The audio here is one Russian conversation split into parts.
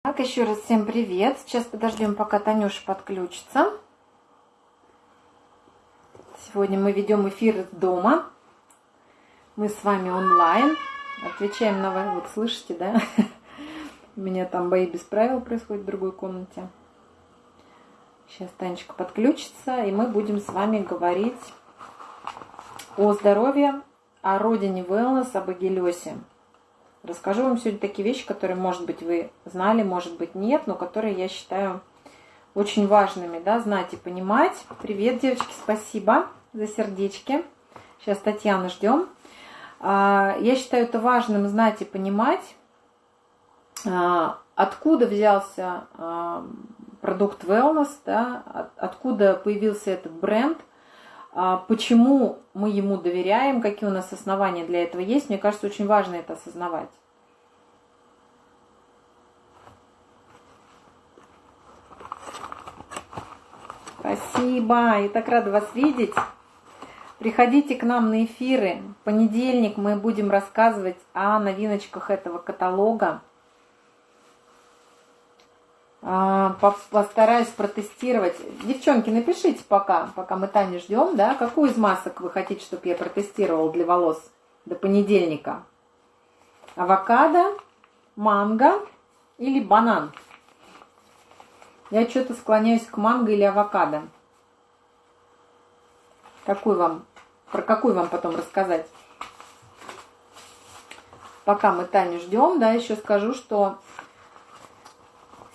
Так, еще раз всем привет. Сейчас подождем, пока Танюша подключится. Сегодня мы ведем эфир из дома. Мы с вами онлайн. Отвечаем на вас. Вот слышите, да? У меня там бои без правил происходят в другой комнате. Сейчас Танечка подключится, и мы будем с вами говорить о здоровье, о родине wellness, об Агилёсе. Расскажу вам сегодня такие вещи, которые, может быть, вы знали, может быть, нет, но которые я считаю очень важными, да, знать и понимать. Привет, девочки, спасибо за сердечки. Сейчас Татьяну ждем. Я считаю это важным знать и понимать, откуда взялся продукт wellness, да, откуда появился этот бренд, почему мы ему доверяем, какие у нас основания для этого есть. Мне кажется, очень важно это осознавать. Спасибо, я так рада вас видеть. Приходите к нам на эфиры. В понедельник мы будем рассказывать о новиночках этого каталога. Постараюсь протестировать. Девчонки, напишите пока мы Таню ждем, да, какую из масок вы хотите, чтобы я протестировала для волос до понедельника? Авокадо, манго или банан? Я что-то склоняюсь к манго или авокадо. Про какую вам потом рассказать? Пока мы Таню ждем, да, еще скажу, что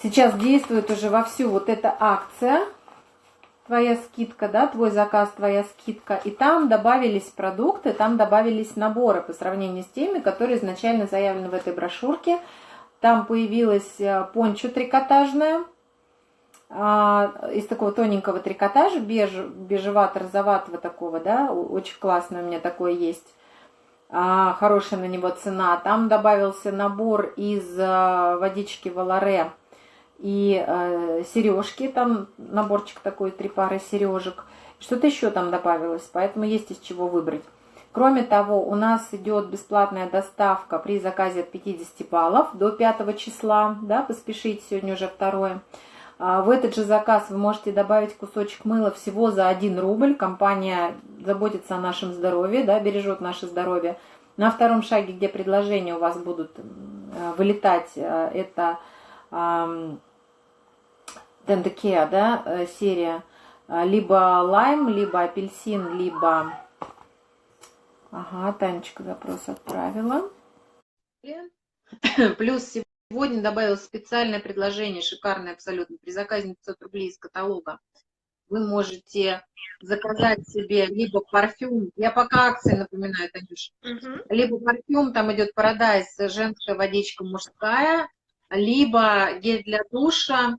сейчас действует уже вовсю вот эта акция, твоя скидка, да, твой заказ, твоя скидка. И там добавились продукты, там добавились наборы по сравнению с теми, которые изначально заявлены в этой брошюрке. Там появилась пончо трикотажная, из такого тоненького трикотажа, бежевато-розоватого такого, да, очень классно, у меня такое есть. Хорошая на него цена. Там добавился набор из водички Валаре и сережки, там наборчик такой, 3 пары сережек. Что-то еще там добавилось, поэтому есть из чего выбрать. Кроме того, у нас идет бесплатная доставка при заказе от 50 баллов до 5 числа, да, поспешите, сегодня уже 2. В этот же заказ вы можете добавить кусочек мыла всего за 1 рубль. Компания заботится о нашем здоровье, да, бережет наше здоровье. На втором шаге, где предложения у вас будут вылетать, это Dendocare, да, серия, либо лайм, либо апельсин, либо... Ага, Танечка запрос отправила. Плюс сегодня добавилось специальное предложение, шикарное абсолютно, при заказе 500 рублей из каталога. Вы можете заказать себе либо парфюм, я пока акции напоминаю, Танюш, либо парфюм, там идет Paradise, женская водичка, мужская, либо гель для душа,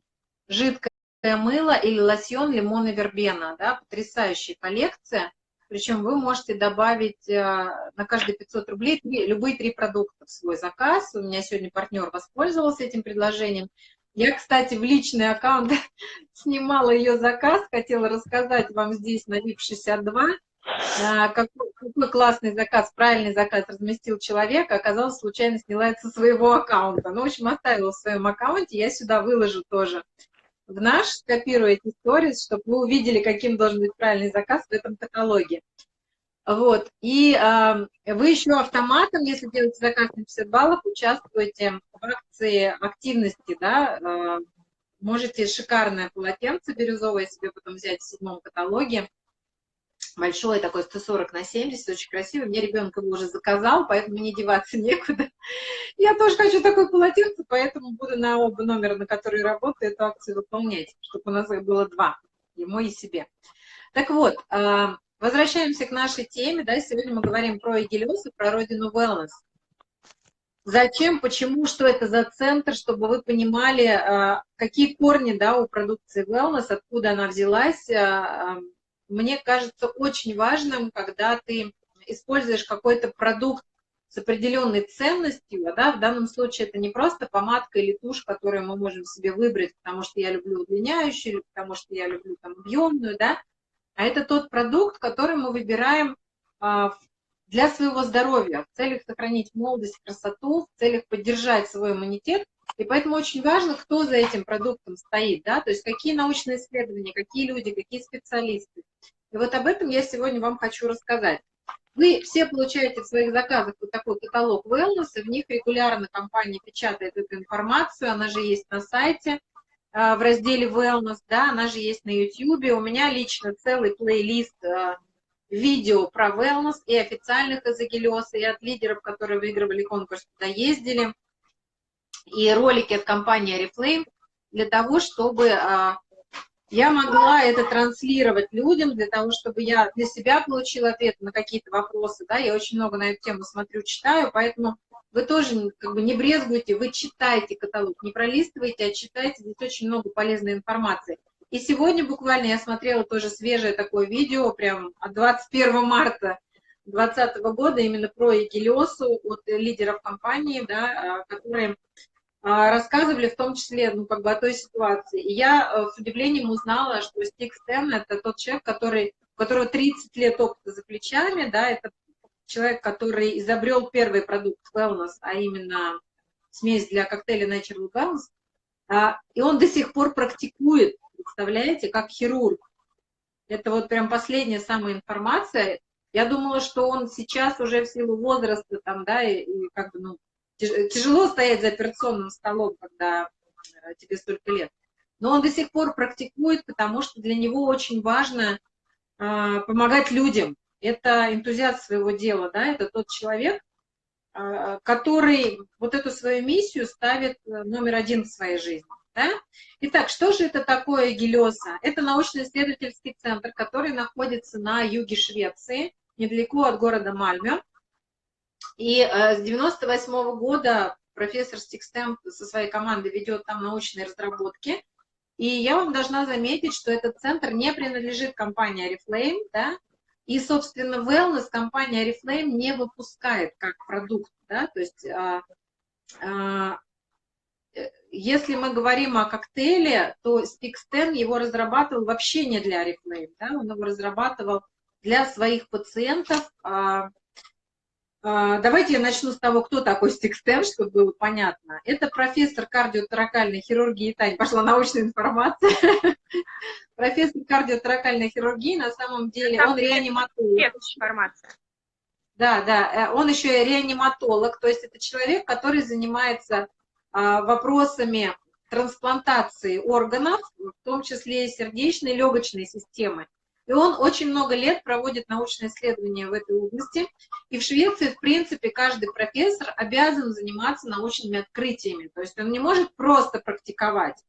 жидкое мыло или лосьон лимон и вербена, да, потрясающая коллекция. Причем вы можете добавить на каждые 500 рублей любые 3 продукта в свой заказ. У меня сегодня партнер воспользовался этим предложением. Я, кстати, в личный аккаунт снимала ее заказ, хотела рассказать вам здесь на VIP62, какой классный заказ, правильный заказ разместил человек, а оказалось, случайно сняла это со своего аккаунта. Ну, в общем, оставила в своем аккаунте, я сюда выложу тоже в наш, скопирую эти сторис, чтобы вы увидели, каким должен быть правильный заказ в этом каталоге. Вот. И вы еще автоматом, если делаете заказ на 50 баллов, участвуете в акции активности, да, можете шикарное полотенце бирюзовое себе потом взять в 7 каталоге. Большое такое, 140 на 70, очень красивый. Мне ребенок его уже заказал, поэтому мне деваться некуда. Я тоже хочу такое полотенце, поэтому буду на оба номера, на которые работаю, эту акцию выполнять, чтобы у нас их было 2, ему и себе. Так вот, возвращаемся к нашей теме, да, сегодня мы говорим про Агилёс и про родину wellness. Зачем, почему, что это за центр, чтобы вы понимали, какие корни, да, у продукции wellness, откуда она взялась. Мне кажется очень важным, когда ты используешь какой-то продукт с определенной ценностью, да, в данном случае это не просто помадка или тушь, которую мы можем себе выбрать, потому что я люблю удлиняющую, или потому что я люблю там объемную, да, а это тот продукт, который мы выбираем для своего здоровья, в целях сохранить молодость, красоту, в целях поддержать свой иммунитет И поэтому очень важно, кто за этим продуктом стоит, да, то есть какие научные исследования, какие люди, какие специалисты. И вот об этом я сегодня вам хочу рассказать. Вы все получаете в своих заказах вот такой каталог wellness, и в них регулярно компания печатает эту информацию, она же есть на сайте, в разделе wellness, да, она же есть на YouTube. У меня лично целый плейлист видео про wellness и официальных из Агилиоса, и от лидеров, которые выигрывали конкурс, туда ездили, и ролики от компании Oriflame для того, чтобы я могла это транслировать людям, для того, чтобы я для себя получила ответ на какие-то вопросы, да, я очень много на эту тему смотрю, читаю, поэтому вы тоже как бы не брезгуйте, вы читайте каталог, не пролистывайте, а читайте, здесь очень много полезной информации. И сегодня буквально я смотрела тоже свежее такое видео, прям от 21 марта 2020 года, именно про Агилиосу от лидеров компании, да, которые рассказывали в том числе, ну, как бы о той ситуации. И я с удивлением узнала, что Стик Стэн – это тот человек, у которого 30 лет опыта за плечами, да, это человек, который изобрел первый продукт wellness, а именно смесь для коктейля Natural Wellness, и он до сих пор практикует, представляете, как хирург. Это вот прям последняя самая информация. Я думала, что он сейчас уже в силу возраста, там, да, и как бы, ну, тяжело стоять за операционным столом, когда тебе столько лет. Но он до сих пор практикует, потому что для него очень важно помогать людям. Это энтузиаст своего дела, да, это тот человек, который вот эту свою миссию ставит номер один в своей жизни. Да? Итак, что же это такое Агилиоса? Это научно-исследовательский центр, который находится на юге Швеции, недалеко от города Мальмё. И с 1998 года профессор Стик Стэн со своей командой ведет там научные разработки. И я вам должна заметить, что этот центр не принадлежит компании Oriflame, да, и, собственно, wellness компания Oriflame не выпускает как продукт, да, то есть если мы говорим о коктейле, то Стик Стэн его разрабатывал вообще не для Oriflame, да, он его разрабатывал для своих пациентов. Давайте я начну с того, кто такой Стик Стэн, чтобы было понятно. Это профессор кардиоторакальной хирургии, Таня, пошла научная информация. Профессор кардиоторакальной хирургии, на самом деле, он реаниматолог. Да, он еще и реаниматолог, то есть это человек, который занимается вопросами трансплантации органов, в том числе и сердечной и легочной системы. И он очень много лет проводит научные исследования в этой области. И в Швеции, в принципе, каждый профессор обязан заниматься научными открытиями. То есть он не может просто практиковать.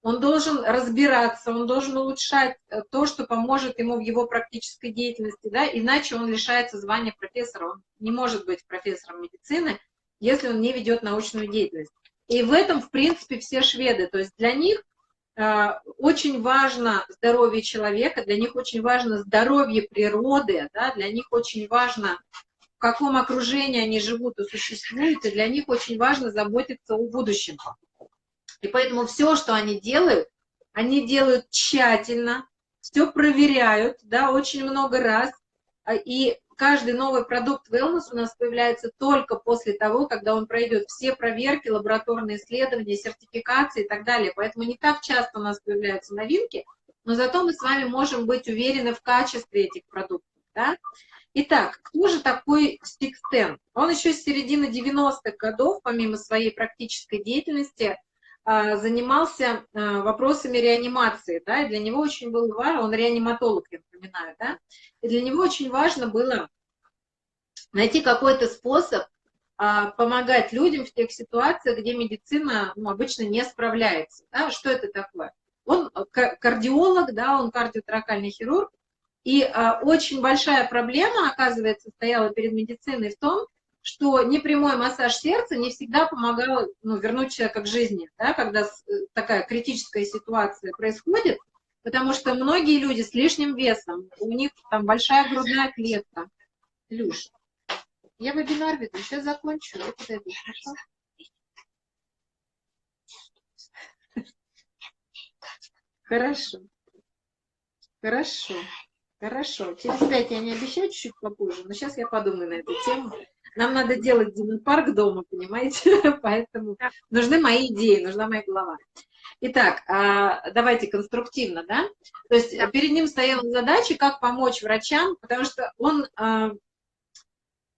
Он должен разбираться, он должен улучшать то, что поможет ему в его практической деятельности, да, иначе он лишается звания профессора. Он не может быть профессором медицины, если он не ведет научную деятельность. И в этом, в принципе, все шведы. То есть для них очень важно здоровье человека, для них очень важно здоровье природы, да, для них очень важно, в каком окружении они живут и существуют, и для них очень важно заботиться о будущем. И поэтому все, что они делают тщательно, все проверяют, да, очень много раз. И каждый новый продукт wellness у нас появляется только после того, когда он пройдет все проверки, лабораторные исследования, сертификации и так далее. Поэтому не так часто у нас появляются новинки, но зато мы с вами можем быть уверены в качестве этих продуктов. Да? Итак, кто же такой Стик Стэн? Он еще с середины 90-х годов, помимо своей практической деятельности, занимался вопросами реанимации, да, и для него очень было важно, он реаниматолог, я напоминаю, да, и для него очень важно было найти какой-то способ помогать людям в тех ситуациях, где медицина, ну, обычно не справляется, да, что это такое? Он кардиолог, да, он кардиоторакальный хирург, и очень большая проблема, оказывается, стояла перед медициной в том, что непрямой массаж сердца не всегда помогал, ну, вернуть человека к жизни, да, когда такая критическая ситуация происходит, потому что многие люди с лишним весом, у них там большая грудная клетка. Илюш, я вебинар веду, сейчас закончу, я подойду, хорошо? Хорошо. Хорошо. Через 5 я не обещаю, чуть-чуть попозже, но сейчас я подумаю на эту тему. Нам надо делать парк дома, понимаете? Поэтому нужны мои идеи, нужна моя голова. Итак, давайте конструктивно, да? То есть перед ним стояла задача, как помочь врачам, потому что он,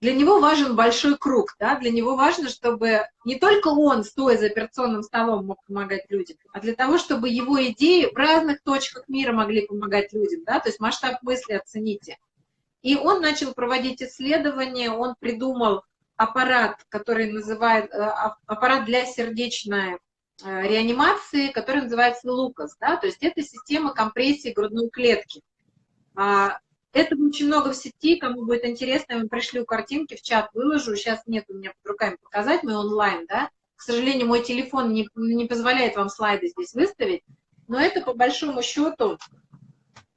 для него важен большой круг, да? Для него важно, чтобы не только он, стоя за операционным столом, мог помогать людям, а для того, чтобы его идеи в разных точках мира могли помогать людям, да? То есть масштаб мысли оцените. И он начал проводить исследования, он придумал аппарат, который называет, аппарат для сердечной реанимации, который называется Лукас, да, то есть это система компрессии грудной клетки. Этого очень много в сети, кому будет интересно, я вам пришлю картинки, в чат выложу, сейчас нет у меня под руками показать, мы онлайн, да, к сожалению, мой телефон не позволяет вам слайды здесь выставить, но это по большому счету,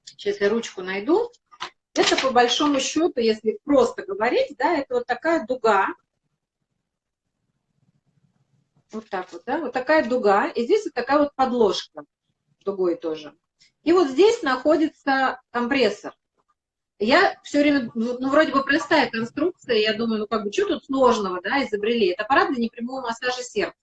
сейчас я ручку найду, это по большому счету, если просто говорить, да, это вот такая дуга, вот так вот, да, вот такая дуга, и здесь вот такая вот подложка, дугой тоже. И вот здесь находится компрессор. Я все время, ну, вроде бы простая конструкция, я думаю, ну, как бы, что тут сложного, да, изобрели. Это аппарат для непрямого массажа сердца.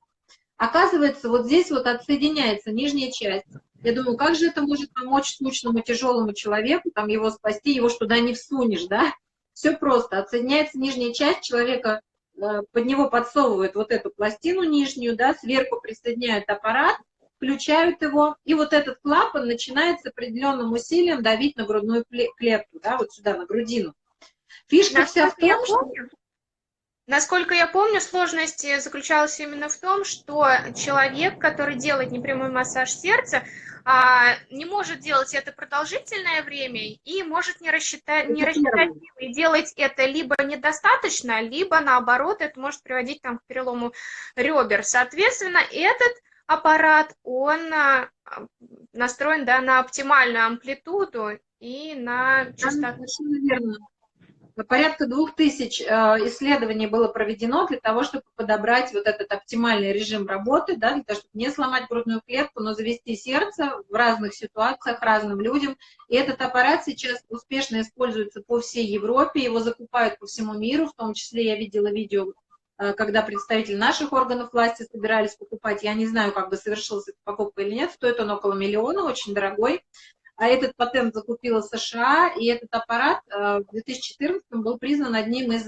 Оказывается, вот здесь вот отсоединяется нижняя часть. Я думаю, как же это может помочь скучному, тяжелому человеку, там, его спасти, его ж туда не всунешь, да? Все просто. Отсоединяется нижняя часть человека, под него подсовывают вот эту пластину нижнюю, да, сверху присоединяют аппарат, включают его, и вот этот клапан начинает с определенным усилием давить на грудную клетку, да, вот сюда, на грудину. Фишка вся в том, что... Насколько я помню, сложность заключалась именно в том, что человек, который делает непрямой массаж сердца, не может делать это продолжительное время и может не рассчитать и делать это либо недостаточно, либо наоборот, это может приводить там, к перелому ребер. Соответственно, этот аппарат, он настроен, да, на оптимальную амплитуду и на частоту. Верно. Порядка 2000 исследований было проведено для того, чтобы подобрать вот этот оптимальный режим работы, да, для того, чтобы не сломать грудную клетку, но завести сердце в разных ситуациях разным людям. И этот аппарат сейчас успешно используется по всей Европе, его закупают по всему миру, в том числе я видела видео, когда представители наших органов власти собирались покупать. Я не знаю, как бы совершилась эта покупка или нет, стоит он около 1 миллиона, очень дорогой. А этот патент закупила США, и этот аппарат в 2014 был признан одним из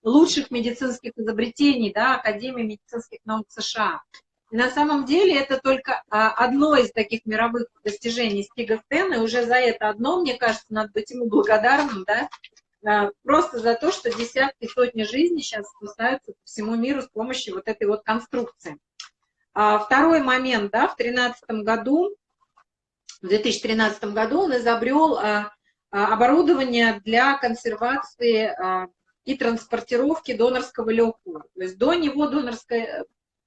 лучших медицинских изобретений, да, Академии медицинских наук США. И на самом деле это только одно из таких мировых достижений Стига Стена, и уже за это одно, мне кажется, надо быть ему благодарным, да, просто за то, что десятки, сотни жизней сейчас спасаются по всему миру с помощью вот этой вот конструкции. Второй момент, да, в 2013 году он изобрел оборудование для консервации и транспортировки донорского легкого. То есть до него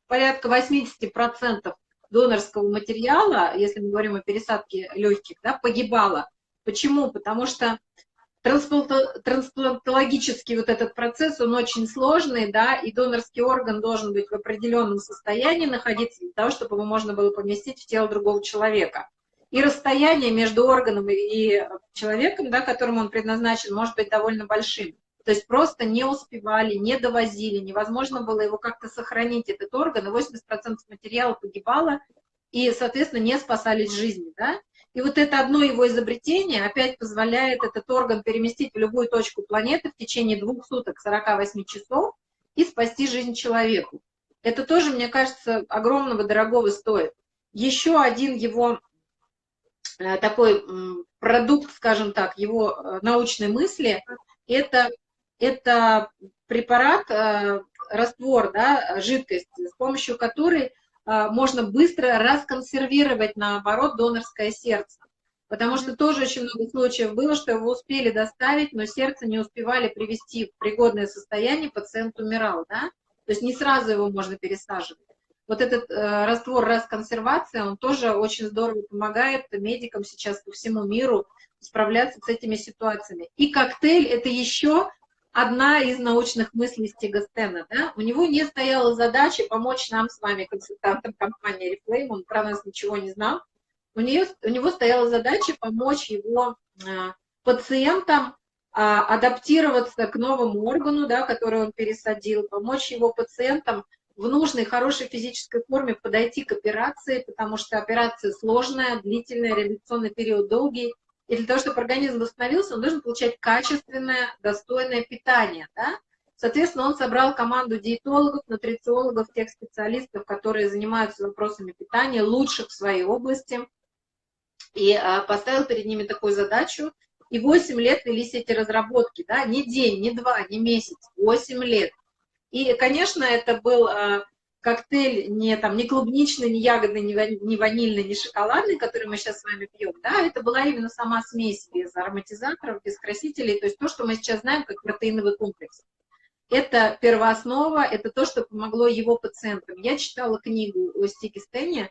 порядка 80% донорского материала, если мы говорим о пересадке легких, да, погибало. Почему? Потому что трансплантологический вот этот процесс, он очень сложный, да, и донорский орган должен быть в определенном состоянии находиться для того, чтобы его можно было поместить в тело другого человека. И расстояние между органом и человеком, да, которому он предназначен, может быть довольно большим. То есть просто не успевали, не довозили, невозможно было его как-то сохранить, этот орган, и 80% материала погибало, и, соответственно, не спасались жизни. Да? И вот это одно его изобретение опять позволяет этот орган переместить в любую точку планеты в течение 2 суток, 48 часов, и спасти жизнь человеку. Это тоже, мне кажется, огромного дорогого стоит. Еще один его такой продукт, скажем так, его научной мысли, это препарат, раствор, да, жидкость, с помощью которой можно быстро расконсервировать, наоборот, донорское сердце. Потому что тоже очень много случаев было, что его успели доставить, но сердце не успевали привести в пригодное состояние, пациент умирал, да? То есть не сразу его можно пересаживать. Вот этот раствор расконсервации, он тоже очень здорово помогает медикам сейчас по всему миру справляться с этими ситуациями. И коктейль – это еще одна из научных мыслей Стига Стена. Да? У него не стояла задача помочь нам с вами, консультантам компании Reflame, он про нас ничего не знал. У него стояла задача помочь его пациентам адаптироваться к новому органу, да, который он пересадил, помочь его пациентам в нужной, хорошей физической форме подойти к операции, потому что операция сложная, длительная, реабилитационный период долгий. И для того, чтобы организм восстановился, он должен получать качественное, достойное питание. Да? Соответственно, он собрал команду диетологов, нутрициологов, тех специалистов, которые занимаются вопросами питания, лучших в своей области, и поставил перед ними такую задачу. И 8 лет велись эти разработки, да? Не день, не два, не месяц, 8 лет. И, конечно, это был коктейль не, там, не клубничный, не ягодный, не ванильный, не шоколадный, который мы сейчас с вами пьем. Да? Это была именно сама смесь без ароматизаторов, без красителей, то есть то, что мы сейчас знаем как протеиновый комплекс. Это первооснова, это то, что помогло его пациентам. Я читала книгу о Стике Стэне,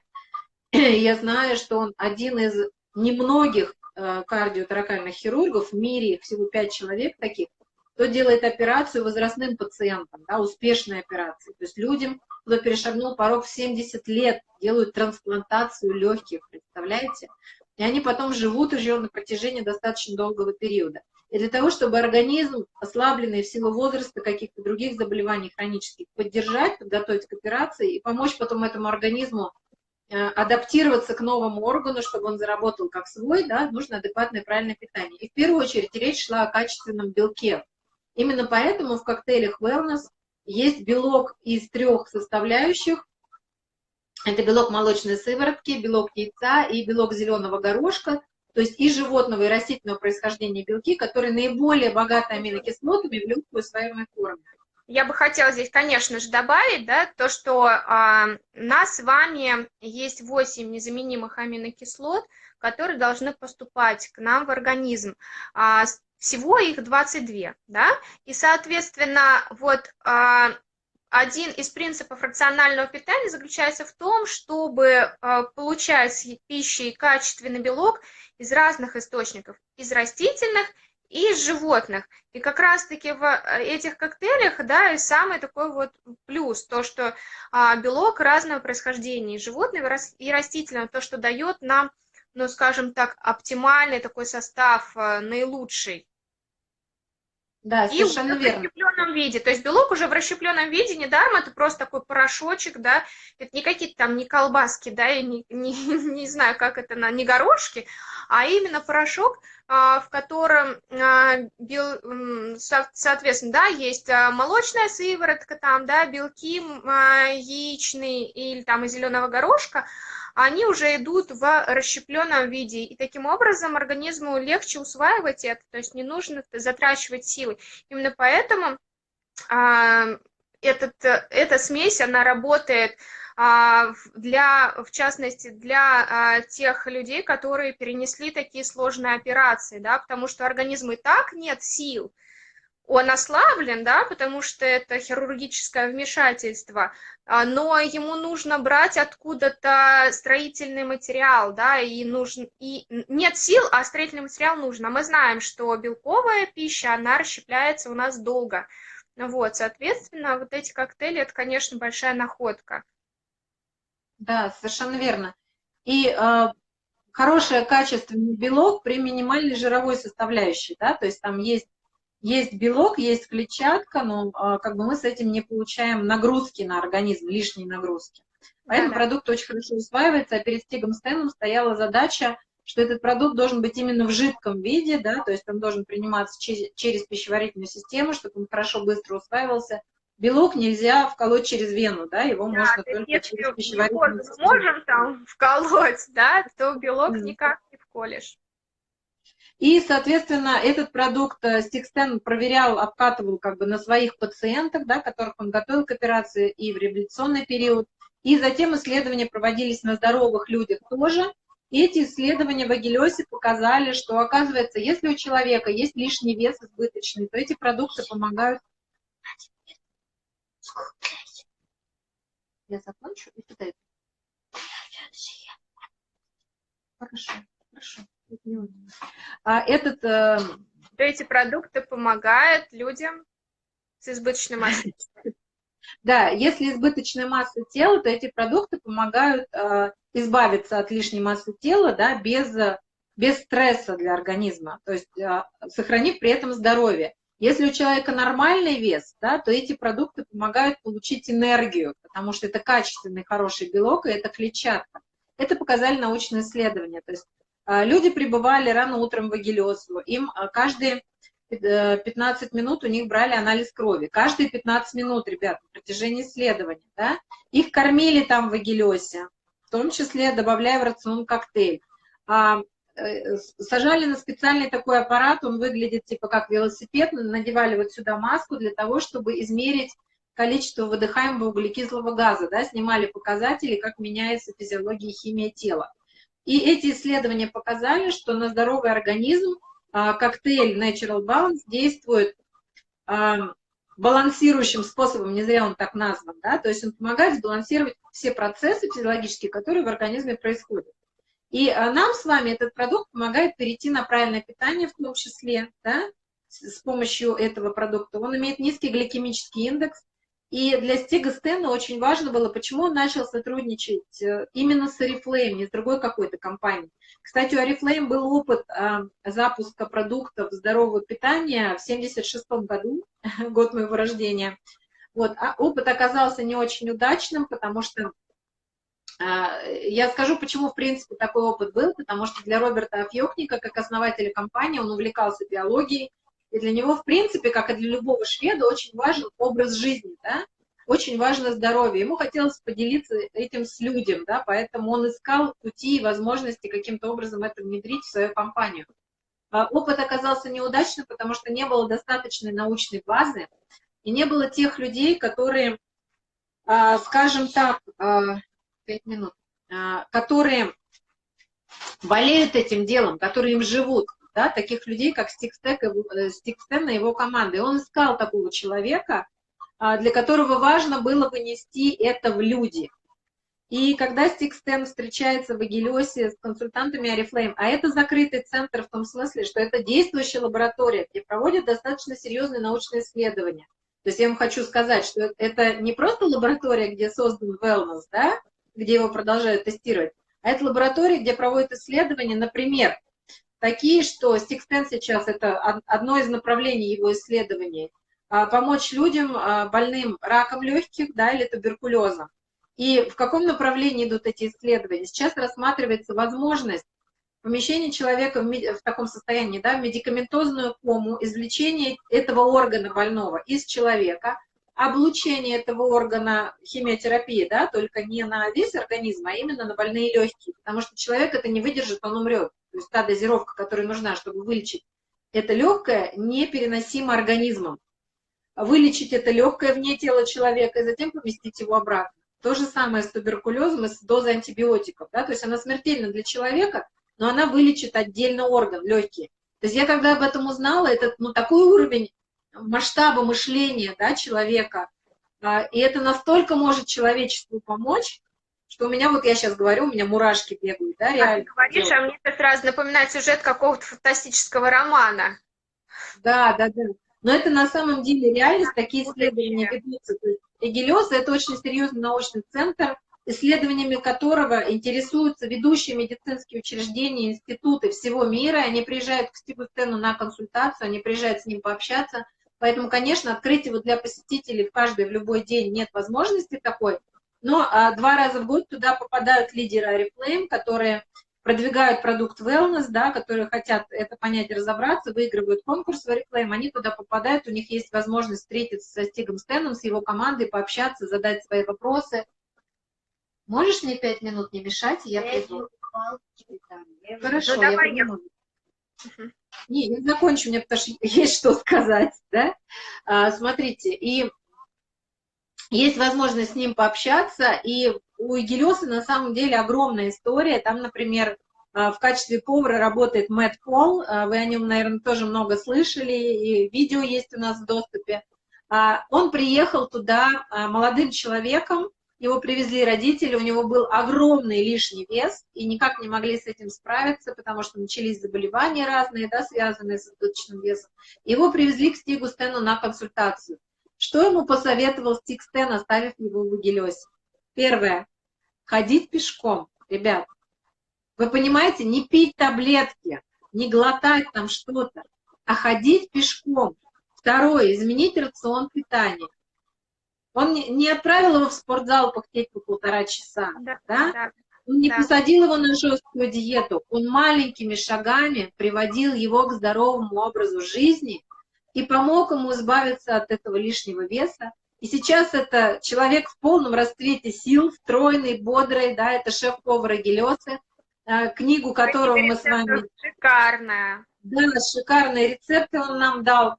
я знаю, что он один из немногих кардиоторакальных хирургов в мире, их всего 5 человек таких, кто делает операцию возрастным пациентам, да, успешные операции. То есть людям, кто перешагнул порог в 70 лет, делают трансплантацию легких, представляете? И они потом живут уже на протяжении достаточно долгого периода. И для того, чтобы организм, ослабленный в силу возраста, каких-то других заболеваний хронических, поддержать, подготовить к операции и помочь потом этому организму адаптироваться к новому органу, чтобы он заработал как свой, да, нужно адекватное правильное питание. И в первую очередь речь шла о качественном белке. Именно поэтому в коктейлях Wellness есть белок из 3 составляющих. Это белок молочной сыворотки, белок яйца и белок зеленого горошка, то есть и животного, и растительного происхождения белки, которые наиболее богаты аминокислотами в легкой усвояемой форме. Я бы хотела здесь, конечно же, добавить, да, то, что у нас с вами есть 8 незаменимых аминокислот, которые должны поступать к нам в организм. Всего их 22, да, и, соответственно, вот один из принципов рационального питания заключается в том, чтобы получать с пищей качественный белок из разных источников, из растительных и из животных. И как раз-таки в этих коктейлях, да, и самый такой вот плюс, то, что белок разного происхождения, и животного, и растительного, то, что дает нам, ну, скажем так, оптимальный такой состав, наилучший. Да, совершенно в верно. расщепленном виде. То есть белок уже в расщепленном виде, недаром это просто такой порошочек, да, это не какие-то там не колбаски, да, и не знаю, как это, не горошки, а именно порошок, в котором, соответственно, да, есть молочная сыворотка, там, да, белки яичные или там из зеленого горошка, они уже идут в расщепленном виде, и таким образом организму легче усваивать это, то есть не нужно затрачивать силы. Именно поэтому эта смесь, она работает в частности, для тех людей, которые перенесли такие сложные операции, да, потому что организму и так нет сил, он ослаблен, да, потому что это хирургическое вмешательство, но ему нужно брать откуда-то строительный материал, да, и нет сил, а строительный материал нужно. Мы знаем, что белковая пища, она расщепляется у нас долго. Вот, соответственно, вот эти коктейли, это, конечно, большая находка. Да, совершенно верно. И хороший качественный белок при минимальной жировой составляющей, да, то есть там есть белок, есть клетчатка, но как бы мы с этим не получаем нагрузки на организм, лишние нагрузки. Поэтому продукт очень хорошо усваивается, а перед Стигом Стэном стояла задача, что этот продукт должен быть именно в жидком виде, да, то есть он должен приниматься через пищеварительную систему, чтобы он хорошо, быстро усваивался. Белок нельзя вколоть через вену, да, его можно только через пищеварительную систему. Мы можем там вколоть, да, то белок никак не вколешь. И, соответственно, этот продукт Стиг Стэн проверял, обкатывал как бы на своих пациентах, да, которых он готовил к операции и в реабилитационный период. И затем исследования проводились на здоровых людях тоже. И эти исследования в Агилёсе показали, что, оказывается, если у человека есть лишний вес избыточный, то эти продукты помогают. Я закончу и туда. Хорошо, хорошо. Эти продукты помогают людям с избыточной массой. Да, если избыточная масса тела, то эти продукты помогают избавиться от лишней массы тела, да, без без стресса для организма, то есть сохранив при этом здоровье. Если у человека нормальный вес, да, то эти продукты помогают получить энергию, потому что это качественный, хороший белок, и это клетчатка. Это показали научные исследования. То есть люди пребывали рано утром в агилиозу, им каждые 15 минут у них брали анализ крови. Каждые 15 минут, ребят, на протяжении исследования, да, их кормили там в агилиозе, в том числе добавляя в рацион коктейль. Сажали на специальный такой аппарат, он выглядит типа как велосипед, надевали вот сюда маску для того, чтобы измерить количество выдыхаемого углекислого газа, да, снимали показатели, как меняется физиология и химия тела. И эти исследования показали, что на здоровый организм коктейль Natural Balance действует балансирующим способом, не зря он так назван, да, то есть он помогает сбалансировать все процессы физиологические, которые в организме происходят. И нам с вами этот продукт помогает перейти на правильное питание в том числе, да, с помощью этого продукта. Он имеет низкий гликемический индекс. И для Стига Стена очень важно было, почему он начал сотрудничать именно с Oriflame, не с другой какой-то компанией. Кстати, у Oriflame был опыт запуска продуктов здорового питания в 1976 году, год моего рождения. Вот. А опыт оказался не очень удачным, потому что я скажу, почему, в принципе, такой опыт был, потому что для Роберта Афьёкника, как основателя компании, он увлекался биологией, и для него, в принципе, как и для любого шведа, очень важен образ жизни, да? Очень важно здоровье. Ему хотелось поделиться этим с людьми, да? Поэтому он искал пути и возможности каким-то образом это внедрить в свою компанию. Опыт оказался неудачным, потому что не было достаточной научной базы, и не было тех людей, которые, скажем так, 5 минут, которые болеют этим делом, которые им живут, да, таких людей, как Стиг Стен и его команда. И он искал такого человека, для которого важно было вынести это в люди. И когда Стиг Стен встречается в Агилиосе с консультантами Oriflame, а это закрытый центр в том смысле, что это действующая лаборатория, где проводят достаточно серьезные научные исследования. То есть я вам хочу сказать, что это не просто лаборатория, где создан wellness, да, где его продолжают тестировать, а это лаборатория, где проводят исследования, например, такие, что Стиг Стен сейчас, это одно из направлений его исследований, помочь людям, больным раком легких, да, или туберкулезом. И в каком направлении идут эти исследования? Сейчас рассматривается возможность помещения человека в таком состоянии, да, в медикаментозную кому, извлечения этого органа больного из человека, облучение этого органа химиотерапии, да, только не на весь организм, а именно на больные легкие, потому что человек это не выдержит, он умрет. То есть та дозировка, которая нужна, чтобы вылечить это легкое, непереносимо организмом. Вылечить это легкое вне тела человека и затем поместить его обратно. То же самое с туберкулезом и с дозой антибиотиков. Да? То есть она смертельна для человека, но она вылечит отдельно орган, легкие. То есть я когда об этом узнала, это такой уровень масштаба мышления, да, человека, и это настолько может человечеству помочь, что у меня, вот я сейчас говорю, у меня мурашки бегают, да, реально. Ты говоришь, а мне это сразу напоминает сюжет какого-то фантастического романа. Да. Но это на самом деле реальность, такие исследования ведутся. Агилиоз – это очень серьезный научный центр, исследованиями которого интересуются ведущие медицинские учреждения, институты всего мира. Они приезжают к Стигу Стену на консультацию, они приезжают с ним пообщаться. Поэтому, конечно, открыть его для посетителей в любой день нет возможности такой. Но 2 раза в год туда попадают лидеры Oriflame, которые продвигают продукт wellness, да, которые хотят это понять и разобраться, выигрывают конкурс в Oriflame, они туда попадают, у них есть возможность встретиться со Стигом Стеном, с его командой, пообщаться, задать свои вопросы. Можешь мне 5 минут не мешать, и я приду? Хорошо, ну, я приду. Не, я закончу, мне потому что есть что сказать, да? Смотрите, и есть возможность с ним пообщаться, и у Агилиоза на самом деле огромная история. Там, например, в качестве повара работает Мэтт Пол, вы о нем, наверное, тоже много слышали, и видео есть у нас в доступе. Он приехал туда молодым человеком, его привезли родители, у него был огромный лишний вес, и никак не могли с этим справиться, потому что начались заболевания разные, да, связанные с избыточным весом. Его привезли к Стигу Стену на консультацию. Что ему посоветовал Стиг Стен, оставив его в Агилиозе? Первое. Ходить пешком. Ребят, Вы понимаете, не пить таблетки, не глотать там что-то, а ходить пешком. Второе, изменить рацион питания. Он не отправил его в спортзал похудеть по 1,5 часа, да? Он не посадил его на жесткую диету, он маленькими шагами приводил его к здоровому образу жизни и помог ему избавиться от этого лишнего веса. И сейчас это человек в полном расцвете сил, стройный, бодрый, да, это шеф-повар Гелиосы, книгу которого мы с вами... Шикарная. Да, шикарные рецепты он нам дал.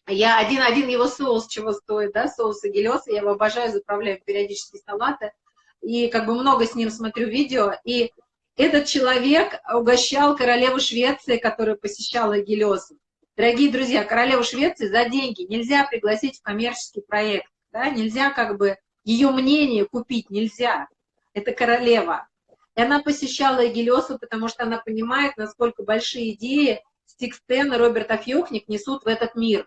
Я один его соус чего стоит, да, соус Гелиосы, я его обожаю, заправляю периодически салаты. И как бы много с ним смотрю видео, и этот человек угощал королеву Швеции, которая посещала Гелиосу. Дорогие друзья, королеву Швеции за деньги нельзя пригласить в коммерческий проект, да? Нельзя как бы ее мнение купить, нельзя. Это королева. И она посещала Гелиосу, потому что она понимает, насколько большие идеи Стик Стэн и Роберт Афьёкник несут в этот мир.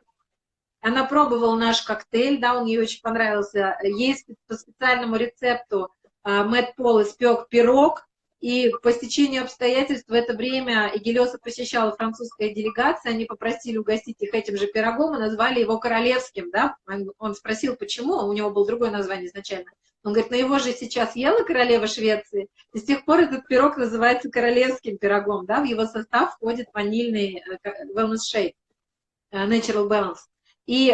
Она пробовала наш коктейль, да, он ей очень понравился. Есть по специальному рецепту Мэтт Пол испек пирог, и по стечению обстоятельств в это время Гелиоса посещала французская делегация, они попросили угостить их этим же пирогом и назвали его королевским, да, он спросил, почему, у него было другое название изначально. Он говорит, ну его же сейчас ела королева Швеции, и с тех пор этот пирог называется королевским пирогом, да, в его состав входит ванильный wellness shake, natural balance. И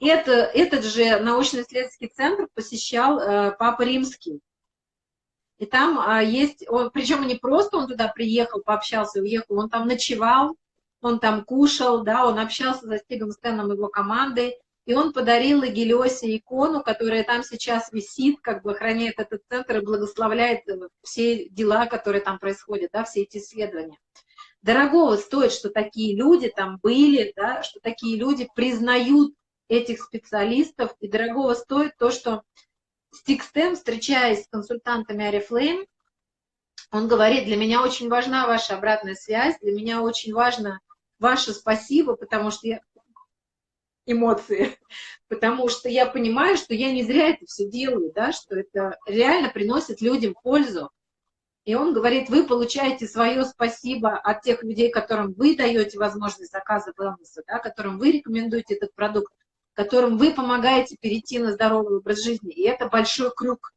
этот же научно-исследовательский центр посещал Папа Римский. И там есть, причем не просто он туда приехал, пообщался, уехал, он там ночевал, он там кушал, да, он общался со Стигом Стэном и его командой, и он подарил Гелиосе икону, которая там сейчас висит, как бы охраняет этот центр и благословляет все дела, которые там происходят, да, все эти исследования. Дорогого стоит, что такие люди там были, да, что такие люди признают этих специалистов, и дорогого стоит то, что Стик Стэн, встречаясь с консультантами Oriflame, он говорит, для меня очень важна ваша обратная связь, для меня очень важно ваше спасибо, потому что я... эмоции, потому что я понимаю, что я не зря это все делаю, да, что это реально приносит людям пользу. И он говорит, вы получаете свое спасибо от тех людей, которым вы даете возможность заказа wellness, да, которым вы рекомендуете этот продукт, которым вы помогаете перейти на здоровый образ жизни. И это большой круг,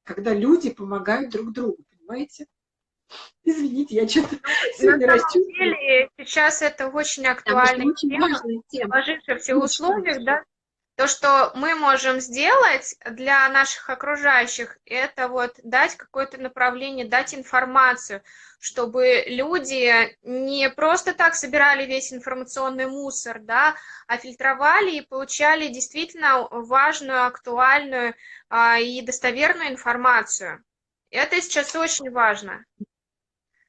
когда люди помогают друг другу, понимаете? Извините, я что-то сегодня расчувствовала. На самом деле сейчас это очень актуальная тема, в всех условиях, да. То, что мы можем сделать для наших окружающих, это вот дать какое-то направление, дать информацию, чтобы люди не просто так собирали весь информационный мусор, да, а фильтровали и получали действительно важную, актуальную и достоверную информацию. Это сейчас очень важно.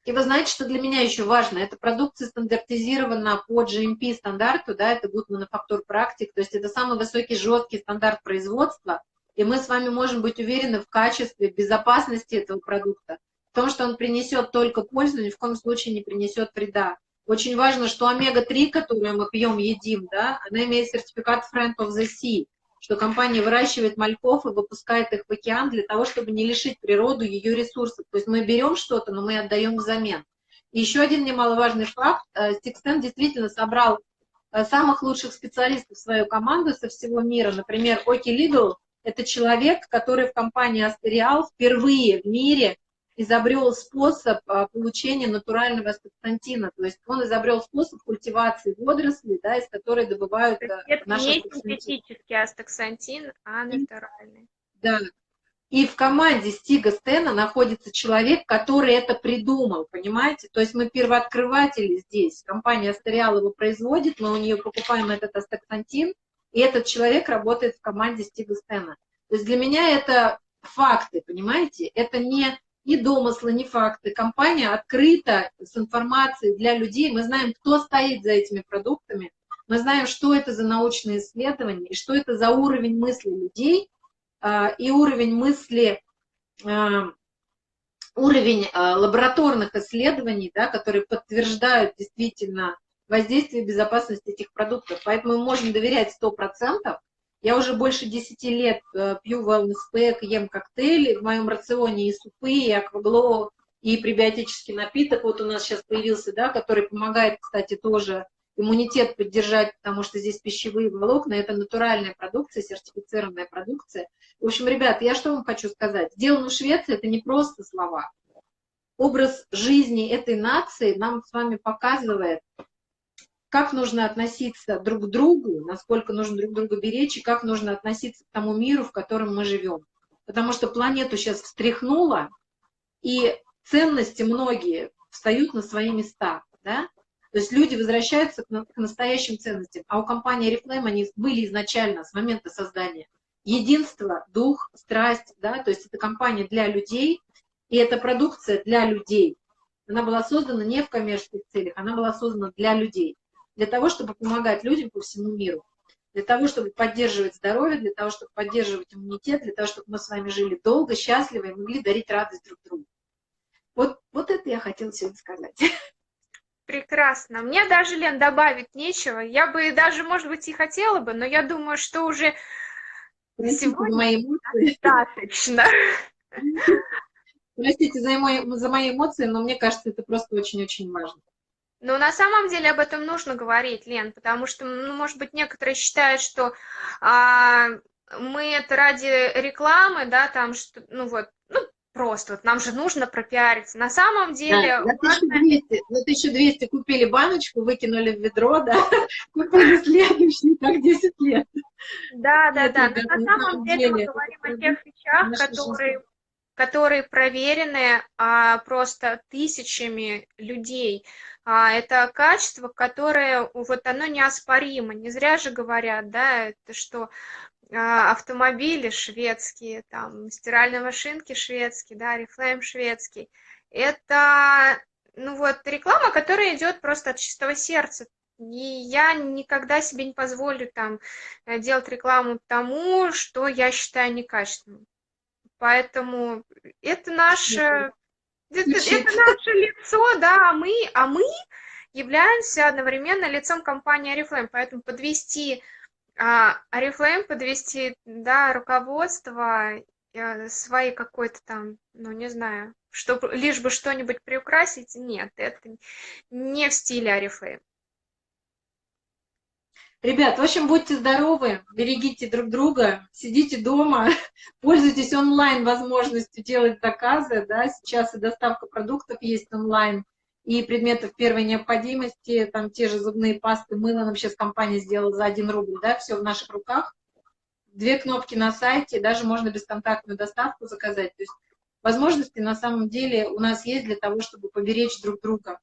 И вы знаете, что для меня еще важно, эта продукция стандартизирована по GMP стандарту, да, это Good Manufacture Practice, то есть это самый высокий жесткий стандарт производства, и мы с вами можем быть уверены в качестве, безопасности этого продукта, в том, что он принесет только пользу, ни в коем случае не принесет вреда. Очень важно, что омега-3, которую мы пьем, едим, да, она имеет сертификат Friend of the Sea, что компания выращивает мальков и выпускает их в океан для того, чтобы не лишить природу ее ресурсов. То есть мы берем что-то, но мы отдаем взамен. И еще один немаловажный факт. Стик Стэн действительно собрал самых лучших специалистов в свою команду со всего мира. Например, Оки Лигл – это человек, который в компании Астериал впервые в мире изобрел способ получения натурального астаксантина. То есть он изобрел способ культивации водорослей, да, из которой добывают наши не синтетический астаксантин, а натуральный. Да. И в команде Стига Стэна находится человек, который это придумал, понимаете? То есть мы первооткрыватели здесь. Компания Астериал его производит, мы у нее покупаем этот астаксантин, и этот человек работает в команде Стига Стэна. То есть для меня это факты, понимаете? Это не домыслы, не факты. Компания открыта с информацией для людей. Мы знаем, кто стоит за этими продуктами. Мы знаем, что это за научные исследования, и что это за уровень мысли людей, и уровень мысли, уровень лабораторных исследований, да, которые подтверждают действительно воздействие и безопасность этих продуктов. Поэтому мы можем доверять 100%. Я уже больше 10 лет пью wellness pack, ем коктейли, в моем рационе и супы, и акваглоу, и пребиотический напиток, вот у нас сейчас появился, да, который помогает, кстати, тоже иммунитет поддержать, потому что здесь пищевые волокна, это натуральная продукция, сертифицированная продукция. В общем, ребят, я что вам хочу сказать? Сделано в Швеции, это не просто слова. Образ жизни этой нации нам с вами показывает, как нужно относиться друг к другу, насколько нужно друг друга беречь, и как нужно относиться к тому миру, в котором мы живем. Потому что планету сейчас встряхнуло, и ценности многие встают на свои места, да? То есть люди возвращаются к настоящим ценностям. А у компании Oriflame они были изначально, с момента создания. Единство, дух, страсть, да? То есть это компания для людей, и эта продукция для людей. Она была создана не в коммерческих целях, она была создана для людей. Для того, чтобы помогать людям по всему миру. Для того, чтобы поддерживать здоровье, для того, чтобы поддерживать иммунитет, для того, чтобы мы с вами жили долго, счастливо и могли дарить радость друг другу. Вот это я хотела сегодня сказать. Прекрасно. Мне даже, Лен, добавить нечего. Я бы даже, может быть, и хотела бы, но я думаю, что уже сегодня мои эмоции. достаточно. Простите за мои эмоции, но мне кажется, это просто очень-очень важно. Но на самом деле об этом нужно говорить, Лен, потому что, ну, может быть, некоторые считают, что мы это ради рекламы, да, там, что, ну вот, ну, просто вот нам же нужно пропиариться. На самом деле... Да, за 1200 купили баночку, выкинули в ведро, да, купили следующий, так 10 лет. Да. На самом деле мы говорим о тех вещах, которые проверены просто тысячами людей. Это качество, которое, вот оно неоспоримо. Не зря же говорят, да, это что автомобили шведские, там, стиральные машинки шведские, да, Oriflame шведский. Это, ну вот, реклама, которая идет просто от чистого сердца. И я никогда себе не позволю там делать рекламу тому, что я считаю некачественным. Поэтому это наше лицо, да, а мы являемся одновременно лицом компании Oriflame. Поэтому подвести Oriflame, подвести, да, руководство своей какой-то там, ну, не знаю, лишь бы что-нибудь приукрасить, нет, это не в стиле Oriflame. Ребят, в общем, будьте здоровы, берегите друг друга, сидите дома, пользуйтесь онлайн возможностью делать заказы, да, сейчас и доставка продуктов есть онлайн, и предметов первой необходимости, там те же зубные пасты, мыло нам сейчас компания сделала за 1 рубль, да, все в наших руках, 2 кнопки на сайте, даже можно бесконтактную доставку заказать, то есть возможности на самом деле у нас есть для того, чтобы поберечь друг друга.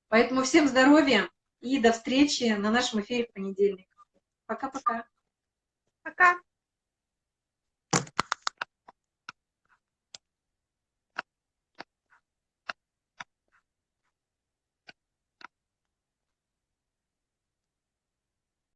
Поэтому всем здоровья и до встречи на нашем эфире в понедельник. Пока-пока. Пока.